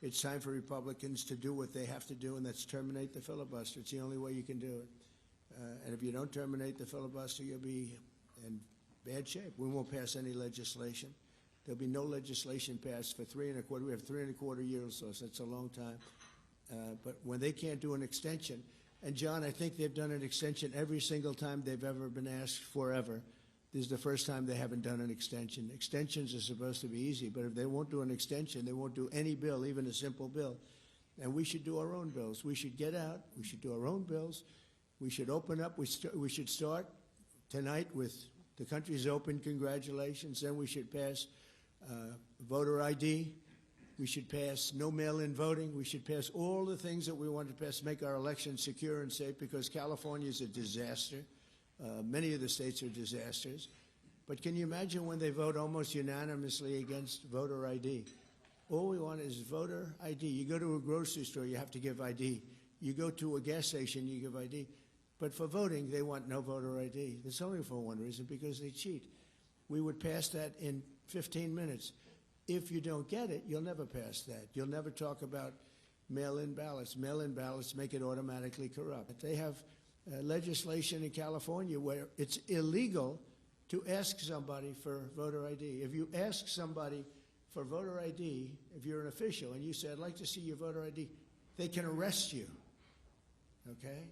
it's time for Republicans to do what they have to do, and that's terminate the filibuster. It's the only way you can do it. And if you don't terminate the filibuster, you'll be in bad shape. We won't pass any legislation. There'll be no legislation passed for 3.25. We have 3.25 years, so that's a long time. But when they can't do an extension, and John, I think they've done an extension every single time they've ever been asked forever. This is the first time they haven't done an extension. Extensions are supposed to be easy, but if they won't do an extension, they won't do any bill, even a simple bill. And we should do our own bills. We should get out. We should do our own bills. We should open up. We should start tonight with the country's open. Congratulations. Then we should pass voter ID. We should pass no mail-in voting. We should pass all the things that we want to pass, make our elections secure and safe, because California is a disaster. Many of the states are disasters. But can you imagine when they vote almost unanimously against voter ID? All we want is voter ID. You go to a grocery store, you have to give ID. You go to a gas station, you give ID. But for voting, they want no voter ID. That's only for one reason, because they cheat. We would pass that in 15 minutes. If you don't get it, you'll never pass that. You'll never talk about mail-in ballots. Mail-in ballots make it automatically corrupt. They have legislation in California where it's illegal to ask somebody for voter ID. If you ask somebody for voter ID, if you're an official, and you say, I'd like to see your voter ID, they can arrest you, okay?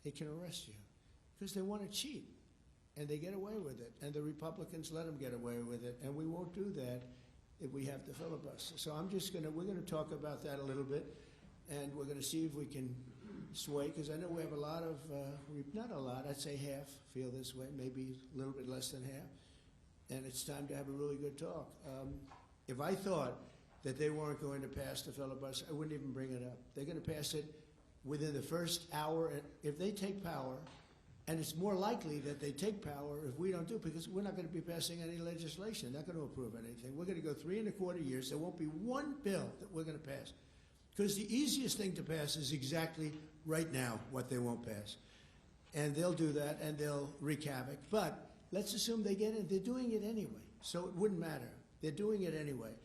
They can arrest you because they want to cheat, and they get away with it, and the Republicans let them get away with it, and we won't do that if we have to filibuster. So we're going to talk about that a little bit, and we're going to see if we can sway, because I know we have a lot of, not a lot, I'd say half feel this way, maybe a little bit less than half, and it's time to have a really good talk. If I thought that they weren't going to pass the filibuster, I wouldn't even bring it up. They're going to pass it within the first hour. And if they take power, and it's more likely that they take power if we don't do it, because we're not going to be passing any legislation, not going to approve anything. We're going to go 3.25 years. There won't be one bill that we're going to pass. Because the easiest thing to pass is exactly right now what they won't pass. And they'll do that, and they'll wreak havoc. But let's assume they get it. They're doing it anyway, so it wouldn't matter. They're doing it anyway.